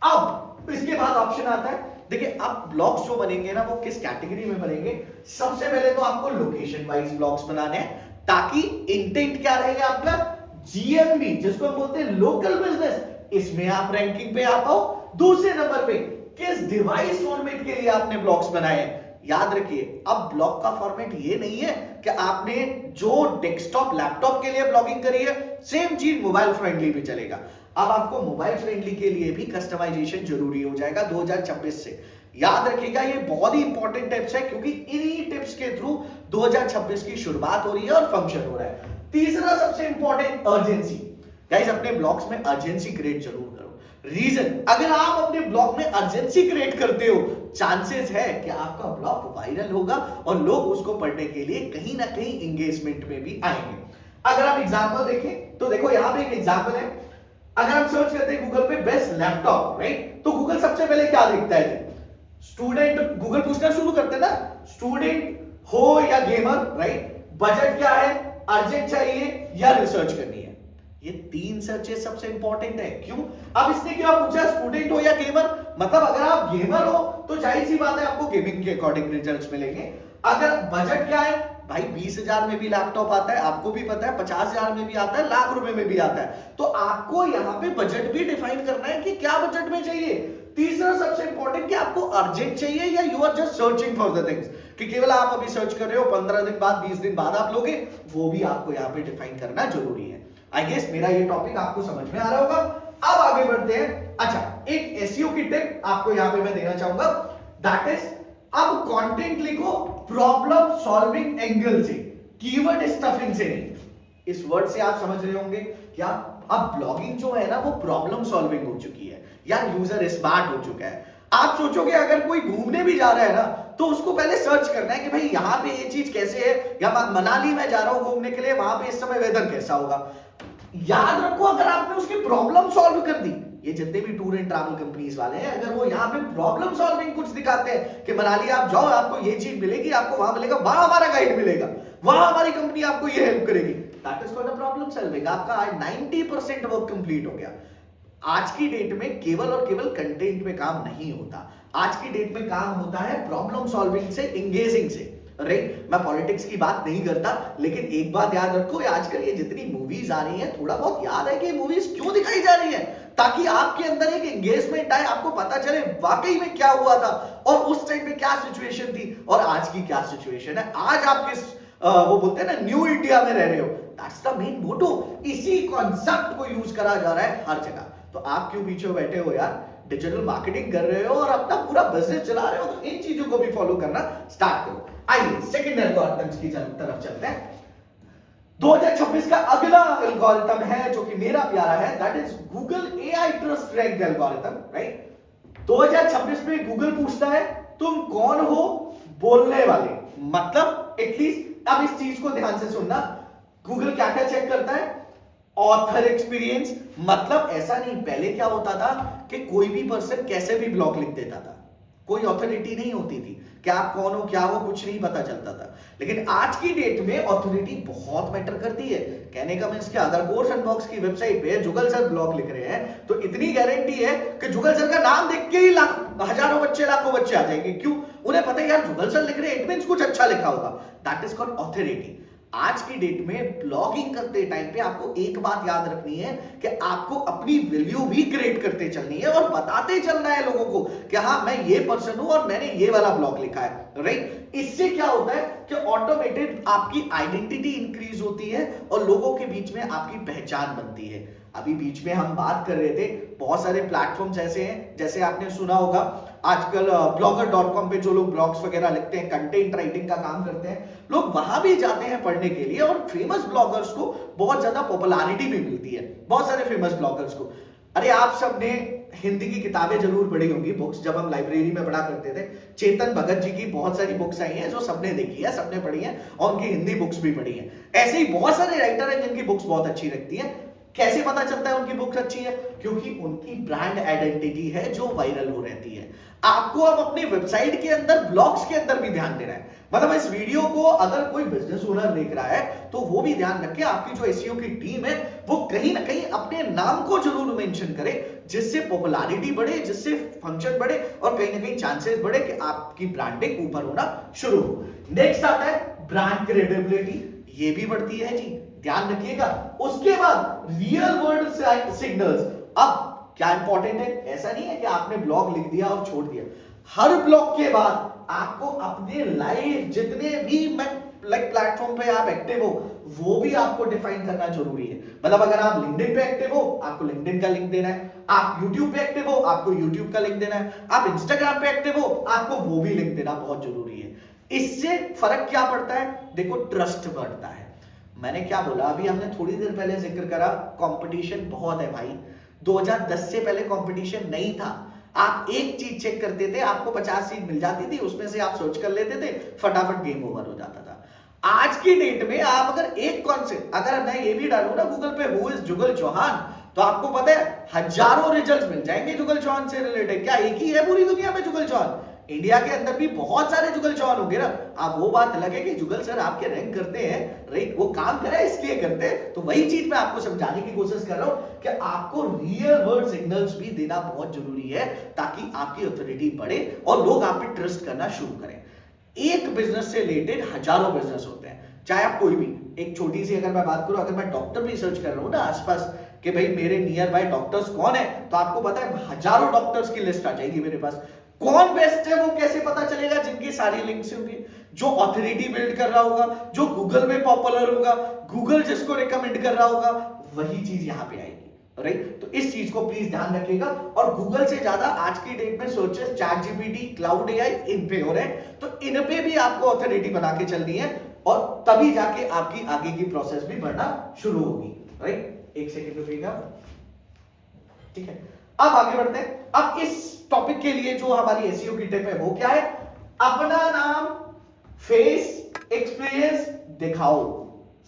S1: अब इसके बाद ऑप्शन आता है, देखिए आप ब्लॉग्स जो बनेंगे ना वो किस कैटेगरी में बनेंगे। सबसे पहले तो आपको लोकेशन वाइज ब्लॉग्स बनाने हैं ताकि इंटेंट क्या रहेगा आपका, जीएमबी जिसको हम बोलते हैं लोकल बिजनेस, इसमें आप रैंकिंग पे आ पाओ। दूसरे नंबर पे किस डिवाइस फॉर्मेट के लिए आपने ब्लॉग्स बनाए हैं। याद रखिए अब ब्लॉग का फॉर्मेट ये नहीं है कि आपने जो डेस्कटॉप लैपटॉप के लिए ब्लॉगिंग करी है सेम चीज मोबाइल फ्रेंडली भी चलेगा। अब आपको मोबाइल फ्रेंडली के लिए भी कस्टमाइजेशन जरूरी हो जाएगा 2026 से। याद रखिएगा ये बहुत ही इंपॉर्टेंट टिप्स है क्योंकि इन्हीं टिप्स के थ्रू 2026 की शुरुआत हो रही है और फंक्शन हो रहा है। तीसरा सबसे इंपॉर्टेंट, अर्जेंसी। गाइस अपने ब्लॉग्स में अर्जेंसी क्रिएट जरूर करो। रीजन, अगर आप अपने ब्लॉग में अर्जेंसी क्रिएट करते हो चांसेस है कि आपका ब्लॉग वायरल होगा और लोग उसको पढ़ने के लिए कहीं ना कहीं एंगेजमेंट में भी आएंगे। अगर आप एग्जांपल देखें तो देखो यहां पे एक एग्जांपल है। अगर हम सर्च करते हैं गूगल पे बेस्ट लैपटॉप, राइट, तो गूगल सबसे पहले क्या देखता है? स्टूडेंट, गूगल पूछना शुरू करते हैं ना, स्टूडेंट हो या गेमर, राइट, बजट क्या है, अर्जेंट चाहिए या रिसर्च करनी है। ये तीन सर्चेस सबसे इंपॉर्टेंट है। क्यों? अब इसने क्या पूछा, स्टूडेंट हो या गेमर, मतलब अगर आप गेमर हो तो जाहिर सी बात है आपको गेमिंग के अकॉर्डिंग रिजल्ट्स मिलेंगे। अगर बजट क्या है भाई, 20,000 में भी लैपटॉप आता है, आपको भी पता है, 50,000 में भी आता है, लाख रुपए में भी आता है, तो आपको यहां पे बजट भी डिफाइन करना है कि क्या बजट में चाहिए। तीसरा सबसे इंपॉर्टेंट कि आपको अर्जेंट चाहिए या you are just searching for the things, कि केवल आप अभी सर्च कर रहे हो 15 दिन बाद 20 दिन बाद आप लोगे, वो भी आपको यहाँ पे डिफाइन करना जरूरी है। आई गेस मेरा ये टॉपिक आपको समझ में आ रहा होगा। अब आगे बढ़ते हैं। अच्छा, एक एसईओ की टिप आपको यहाँ पे मैं देना चाहूंगा, दैट इज अब कंटेंट लिखो प्रॉब्लम सॉल्विंग एंगल से, कीवर्ड स्टफिंग से नहीं। इस वर्ड से आप समझ रहे होंगे क्या, अब ब्लॉगिंग जो है ना वो प्रॉब्लम सॉल्विंग हो चुकी है यार, यूजर स्मार्ट हो चुका है। आप सोचोगे अगर कोई घूमने भी जा रहा है ना तो उसको पहले सर्च करना है कि भाई यहाँ पे ये चीज कैसे है, या मनाली में जा रहा हूं घूमने के लिए, वहां पे इस समय वेदर कैसा होगा। याद रखो, अगर आपने उसकी प्रॉब्लम सॉल्व कर दी, ये जितने भी टूर एंड ट्रैवल कंपनीज वाले हैं, अगर वो यहाँ पे प्रॉब्लम सॉल्विंग कुछ दिखाते हैं कि मनाली आप जाओ, आपको ये चीज मिलेगी, आपको वहां मिलेगा, वहां हमारा गाइड मिलेगा, वहां हमारी कंपनी आपको ये हेल्प करेगी, that is called a problem solving. आपका 90% वर्क कंप्लीट हो गया। आज की डेट में केवल और केवल कंटेंट में काम नहीं होता, आज की डेट में काम होता है प्रॉब्लम सॉल्विंग से, एंगेजिंग से। राइट, मैं पॉलिटिक्स की बात नहीं करता, लेकिन एक बात याद रखो, आजकल ये जितनी मूवीज आ रही हैं, थोड़ा बहुत याद है कि ये मूवीज क्यों दिखाई जा रही हैं, ताकि आपके अंदर एक एंगेजमेंट आए, आपको पता चले वाकई में क्या हुआ था और उस टाइम पे क्या सिचुएशन थी और आज की क्या सिचुएशन है। आज आप किस वो बोलते हैं ना न्यू इंडिया में रह रहे हो, दैट्स द मेन मोटो। इसी कॉन्सेप्ट को यूज करा जा रहा है हर जगह। तो आप क्यों पीछे बैठे हो यार, डिजिटल मार्केटिंग कर रहे हो और अपना पूरा बिजनेस चला रहे हो, तो इन चीजों को भी फॉलो करना स्टार्ट करो। आइए सेकंड एल्गोरिथम्स की तरफ चलते हैं। 2026 का अगला एल्गोरिथम है जो कि मेरा प्यारा है, that is Google AI trust rank algorithm, right. 2026 में गूगल पूछता है तुम कौन हो बोलने वाले, मतलब एटलीस्ट अब इस चीज को ध्यान से सुनना, गूगल क्या क्या चेक करता है, ऑथर एक्सपीरियंस, मतलब ऐसा नहीं, पहले क्या होता था कि कोई भी पर्सन कैसे भी ब्लॉग लिख देता था, कोई ऑथोरिटी नहीं होती थी कि आप कौन हो क्या हो, कुछ नहीं पता चलता था। लेकिन आज की डेट में ऑथोरिटी बहुत मैटर करती है। कहने का मींस क्या, अगर कोर्स अनबॉक्स की वेबसाइट पे जुगल सर ब्लॉग लिख रहे हैं तो इतनी गारंटी है कि जुगल सर का नाम देख के ही हजारों बच्चे लाखों बच्चे आ जाएंगे। क्यों? उन्हें पता है यार जुगल सर लिख रहे हैं, इट मींस कुछ अच्छा लिखा होगा। That is called authority. आज की डेट में ब्लॉगिंग करते टाइम पे आपको एक बात याद रखनी है कि आपको अपनी वैल्यू भी क्रिएट करते चलनी है और बताते चलना है लोगों को कि हाँ मैं ये पर्सन हूं और मैंने ये वाला ब्लॉग लिखा है, राइट। इससे क्या होता है कि ऑटोमेटेड आपकी आइडेंटिटी इंक्रीज होती है और लोगों के बीच में आपकी पहचान बनती है। अभी बीच में हम बात कर रहे थे, बहुत सारे प्लेटफॉर्म्स ऐसे हैं, जैसे आपने सुना होगा आजकल blogger.com पे जो लोग ब्लॉग्स वगैरह लिखते हैं, कंटेंट राइटिंग का काम करते हैं, लोग वहां भी जाते हैं पढ़ने के लिए और फेमस ब्लॉगर्स को बहुत ज्यादा पॉपुलैरिटी भी मिलती है, बहुत सारे फेमस ब्लॉगर्स को। अरे आप सबने हिंदी की किताबें जरूर पढ़ी होंगी, बुक्स जब हम लाइब्रेरी में पढ़ा करते थे, चेतन भगत जी की बहुत सारी बुक्स आई हैं जो सबने देखी है, सबने पढ़ी है और उनकी हिंदी बुक्स भी पढ़ी है। ऐसे ही बहुत सारे राइटर हैं जिनकी बुक्स बहुत अच्छी लगती है। कैसे पता चलता है उनकी बुक्स अच्छी है? क्योंकि उनकी ब्रांड आइडेंटिटी है जो वायरल हो रहती है। आपको अब अपनी वेबसाइट के अंदर, ब्लॉग्स के अंदर भी ध्यान देना है। मतलब इस वीडियो को अगर कोई बिजनेस ओनर देख रहा है तो वो भी ध्यान रखे, आपकी जो एसईओ की टीम है वो कहीं ना कहीं अपने नाम को जरूर मेंशन करे, जिससे पॉपुलैरिटी बढ़े, जिससे फंक्शन बढ़े और कहीं ना कहीं चांसेस बढ़े कि आपकी ब्रांडिंग ऊपर होना शुरू हो। नेक्स्ट आता है ब्रांड क्रेडिबिलिटी, ये भी बढ़ती है जी, ध्यान रखिएगा। उसके बाद रियल वर्ल्ड सिग्नल्स। अब क्या इंपॉर्टेंट है, ऐसा नहीं है कि आपने ब्लॉग लिख दिया और छोड़ दिया, हर ब्लॉग के बाद आपको अपने लाइव जितने भी प्लेटफॉर्म पे आप एक्टिव हो वो भी आपको डिफाइन करना जरूरी है। मतलब अगर आप लिंक्डइन पे एक्टिव हो, आपको लिंक्डइन का लिंक देना है, आप यूट्यूब पे एक्टिव हो, आपको यूट्यूब का लिंक देना है, आप इंस्टाग्राम पे एक्टिव हो, आपको वो भी लिंक देना बहुत जरूरी है। इससे फर्क क्या पड़ता है? देखो, ट्रस्ट बढ़ता है। मैंने क्या बोला, अभी हमने थोड़ी देर पहले जिक्र करा, कंपटीशन बहुत है भाई। 2010 से पहले कंपटीशन नहीं था। आप एक चीज चेक करते थे, आपको 50 सीट मिल जाती थी, उसमें से आप सर्च कर लेते थे, फटाफट गेम ओवर हो जाता था। आज की डेट में आप अगर एक कॉन्सेप्ट, अगर मैं ये भी डालूं ना गूगल पे हु इज जुगल चौहान, तो आपको पता है हजारों रिजल्ट्स मिल जाएंगे जुगल चौहान से रिलेटेड। क्या एक ही है पूरी दुनिया में जुगल चौहान? इंडिया के अंदर भी बहुत सारे जुगल चौहान होंगे ना। आप वो बात अलग है कि जुगल सर आपके रैंक करते हैं, राइट, वो काम करे इसलिए करते हैं। तो वही चीज मैं आपको समझाने की कोशिश कर रहा हूं कि आपको रियल वर्ल्ड सिग्नल्स भी देना बहुत जरूरी है, ताकि आपकी ऑथोरिटी बढ़े और लोग आप पे ट्रस्ट करना शुरू करें। एक बिजनेस से रिलेटेड हजारों बिजनेस होते हैं, चाहे आप कोई भी एक छोटी सी, अगर मैं बात करूं, अगर मैं डॉक्टर भी सर्च कर रहा हूं ना आसपास कि भाई मेरे नियर बाय डॉक्टर्स कौन है, तो आपको पता है हजारों डॉक्टर्स की लिस्ट आ जाएगी मेरे पास। कौन बेस्ट है वो कैसे पता चलेगा? जिनकी सारी लिंक्स होंगी, जो ऑथोरिटी बिल्ड कर रहा होगा, जो गूगल में पॉपुलर होगा, गूगल जिसको रिकमेंड कर रहा होगा, वही चीज यहां पे आएगी, राइट। तो इस चीज को प्लीज ध्यान रखिएगा। और गूगल से ज्यादा आज की डेट में searches ChatGPT, Claude AI, इन पे हो रहे हैं, तो इन पे भी आपको ऑथोरिटी बना के चलनी है, और तभी जाके आपकी आगे की प्रोसेस भी बढ़ना शुरू होगी, राइट। एक सेकेंड रुकिएगा, ठीक है। अब आगे बढ़ते हैं। अब इस टॉपिक के लिए जो हमारी एसईओ की टिप है वो क्या है? अपना नाम, फेस, एक्सपीरियंस दिखाओ।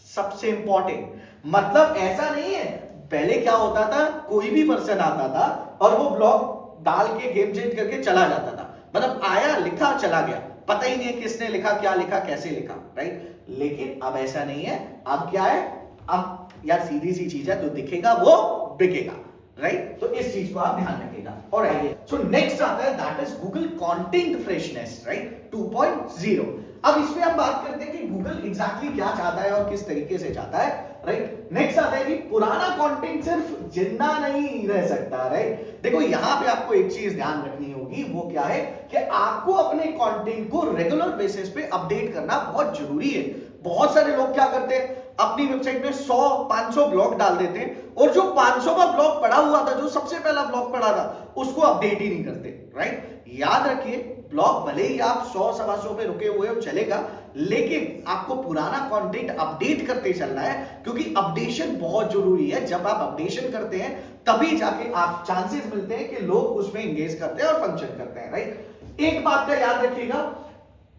S1: सबसे इंपॉर्टेंट, मतलब ऐसा नहीं है, पहले क्या होता था, कोई भी पर्सन आता था और वो ब्लॉग डाल के गेम चेंज करके चला जाता था, मतलब आया, लिखा, चला गया, पता ही नहीं है किसने लिखा, क्या लिखा, कैसे लिखा, राइट। लेकिन अब ऐसा नहीं है। अब क्या है? अब यार सीधी सी चीज है, तो दिखेगा वो बिकेगा, राइट। तो इस चीज को आप ध्यान रखिएगा। और आइए, सो नेक्स्ट आता है, that is Google content freshness, right, 2.0। अब इसमें हम बात करते हैं कि गूगल एग्जैक्टली क्या चाहता है और किस तरीके से चाहता है, राइट। नेक्स्ट आता है कि पुराना कंटेंट सिर्फ जिंदा नहीं रह सकता, राइट। देखो यहां पे आपको एक चीज ध्यान रखनी होगी, वो क्या है कि आपको अपने कंटेंट को रेगुलर बेसिस पे अपडेट करना बहुत जरूरी है। बहुत सारे लोग क्या करते हैं, अपनी वेबसाइट में 100-500 ब्लॉग डाल देते हैं, और जो 500वां ब्लॉग पड़ा हुआ था, जो सबसे पहला ब्लॉग पड़ा था, उसको अपडेट ही नहीं करते, राइट। याद रखिए, ब्लॉग भले ही आप 100-125 पे रुके हुए हो चलेगा, लेकिन आपको पुराना कंटेंट अपडेट करते चलना है, क्योंकि अपडेशन बहुत जरूरी है। जब आप अपडेशन करते हैं तभी जाके आप चांसेस मिलते हैं कि लोग उसमें एंगेज करते हैं और फंक्शन करते हैं, राइट। एक बात का याद रखिएगा,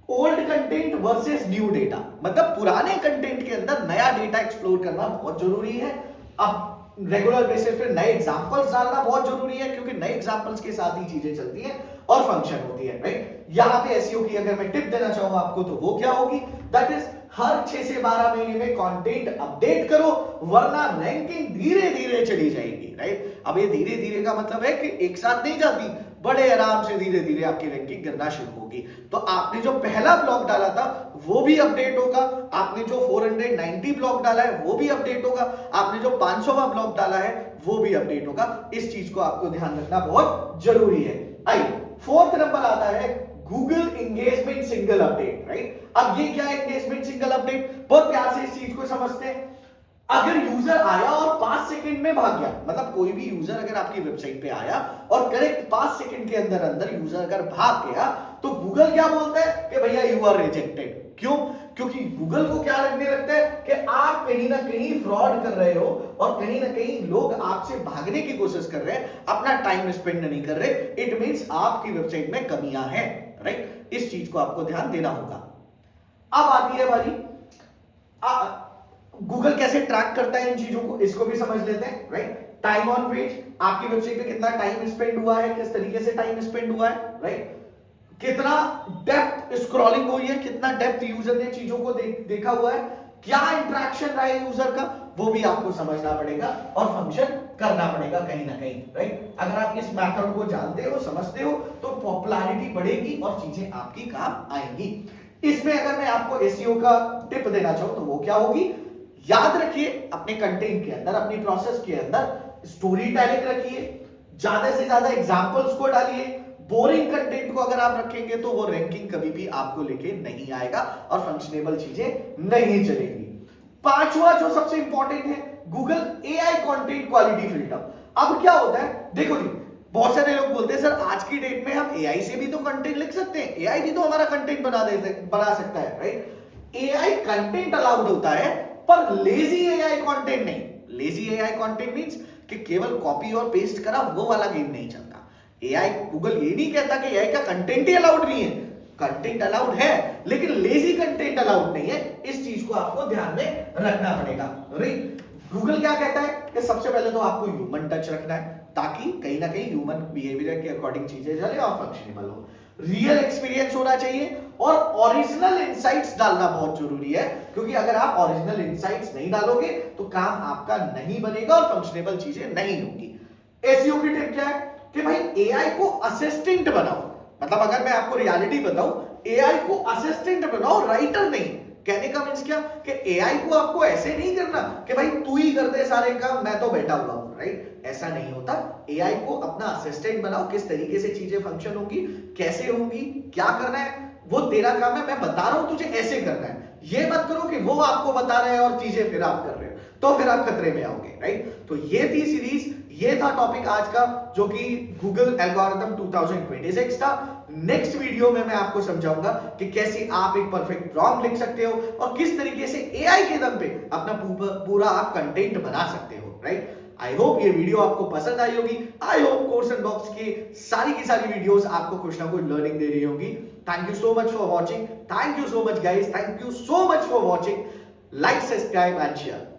S1: old content versus new data, मतलब पुराने कंटेंट के अंदर नया डेटा एक्सप्लोर करना बहुत जरूरी है। अब रेगुलर बेसिस पे नए एग्जांपल्स डालना बहुत जरूरी है, क्योंकि नए एग्जांपल्स के साथ ही चीजें चलती हैं और फंक्शन होती है, राइट। यहां पे एसईओ की अगर मैं टिप देना चाहूंगा आपको, तो वो क्या होगी? दैट इज हर 6 से 12 महीने में कंटेंट अपडेट करो, वरना रैंकिंग धीरे धीरे चली जाएगी, राइट। अब ये धीरे धीरे का मतलब है कि एक साथ नहीं जाती, बड़े आराम से धीरे धीरे आपकी रैंकिंग गिरना शुरू होगी। तो आपने जो पहला ब्लॉग डाला था वो भी अपडेट होगा, आपने जो 490 ब्लॉग डाला है वो भी अपडेट होगा, आपने जो 500वां ब्लॉग डाला है वो भी अपडेट होगा। इस चीज को आपको ध्यान रखना बहुत जरूरी है। आइए, फोर्थ नंबर आता है Google engagement single update, right. अब ये क्या है एंगेजमेंट सिंगल अपडेट? बहुत प्यार से इस चीज को समझते हैं। अगर यूजर आया और 5 सेकंड में भाग गया, मतलब कोई भी यूजर अगर आपकी वेबसाइट पे आया और करेक्ट 5 सेकंड के अंदर अंदर यूजर अगर भाग गया, तो गूगल क्या बोलता है कि भैया यू आर रिजेक्टेड। क्यों? क्योंकि गूगल को क्या लगने लगता है कि आप कहीं ना कहीं फ्रॉड कर रहे हो, और कहीं ना कहीं लोग आपसे भागने की कोशिश कर रहे हैं, अपना टाइम स्पेंड नहीं कर रहे। इट मींस आपकी वेबसाइट में कमियां हैं, राइट। इस चीज को आपको ध्यान देना होगा। अब आती है बारी, गूगल कैसे ट्रैक करता है इन चीजों को, इसको भी समझ लेते हैं, राइट। टाइम ऑन पेज, आपकी वेबसाइट पे कितना टाइम स्पेंड हुआ है, किस तरीके से टाइम स्पेंड हुआ है, राइट। कितना डेप्थ स्क्रॉलिंग हुई है, कितना डेप्थ यूजर ने चीजों को देखा हुआ है, क्या इंटरेक्शन रहा है यूजर का, वो भी आपको समझना पड़ेगा और फंक्शन करना पड़ेगा कहीं ना कहीं, राइट। अगर आप इस मेथड को जानते हो, समझते हो, तो पॉपुलैरिटी बढ़ेगी और चीजें आपकी काम आएंगी। इसमें अगर मैं आपको एसईओ का टिप देना चाहूं, तो वो क्या होगी? याद रखिए, अपने कंटेंट के अंदर, अपनी प्रोसेस के अंदर स्टोरी टेलिंग रखिए, ज्यादा से ज्यादा एग्जांपल्स को डालिए। बोरिंग कंटेंट को अगर आप रखेंगे तो वो रैंकिंग कभी भी आपको लेके नहीं आएगा और फंक्शनेबल चीजें नहीं चलेंगी। पांचवा जो सबसे इंपॉर्टेंट है, Google AI content quality filter. अब क्या होता है, देखो जी, बहुत सारे लोग बोलते हैं सर आज की डेट में हम एआई से भी तो कंटेंट लिख सकते हैं, एआई भी तो हमारा कंटेंट बना सकता है, राइट। एआई कंटेंट अलाउड होता है, पर लेजी एआई कंटेंट नहीं। लेजी एआई कंटेंट मींस कि केवल कॉपी और पेस्ट करा, वो वाला गेम नहीं चलता। एआई, गूगल ये नहीं कहता कि एआई का कंटेंट ही अलाउड नहीं है, कंटेंट अलाउड है, लेकिन लेजी कंटेंट अलाउड नहीं है। इस चीज को आपको ध्यान में रखना पड़ेगा। राइट, गूगल क्या कहता है कि सबसे पहले तो आपको ह्यूमन टच रखना है, ताकि कहीं ना कहीं ह्यूमन बिहेवियर के अकॉर्डिंग चीजें चले और फंक्शनेबल हो। रियल एक्सपीरियंस होना चाहिए और ओरिजिनल इंसाइट्स डालना बहुत जरूरी है, क्योंकि अगर आप ओरिजिनल इंसाइट्स नहीं डालोगे तो काम आपका नहीं बनेगा और फंक्शनेबल चीजें नहीं होंगी। एसईओ की टिप क्या है कि भाई एआई को असिस्टेंट बनाओ। मतलब अगर मैं आपको रियलिटी बताऊं, एआई को असिस्टेंट बनाओ, राइटर नहीं। कहने का मींस क्या कि एआई को आपको ऐसे नहीं करना कि भाई तू ही कर दे सारे काम, मैं तो बैठा हुआ हूं। राइट, ऐसा नहीं होता। एआई को अपना असिस्टेंट बनाओ, किस तरीके से चीजें फंक्शन होंगी, कैसे होंगी, क्या करना है, वो तेरा काम है। मैं बता रहा हूं तुझे ऐसे करना है, ये मत करो कि वो आपको बता रहे हैं और चीजें फिर आप कर रहे हो, तो फिर आप खतरे में आओगे। राइट, तो ये थी सीरीज, ये था टॉपिक आज का, जो कि गूगल एल्गोरिथम 2026 था। नेक्स्ट वीडियो में मैं आपको समझाऊंगा कि कैसे आप एक परफेक्ट प्रॉम्प्ट लिख सकते हो और किस तरीके से एआई के दम पे अपना पूरा आप कंटेंट बना सकते हो। राइट, आई होप ये वीडियो आपको पसंद आई होगी। I hope course and box की सारी वीडियोस आपको कुछ ना कुछ लर्निंग दे रही होगी। Thank you so much for watching, thank you so much guys, thank you so much for watching. Like, subscribe and share.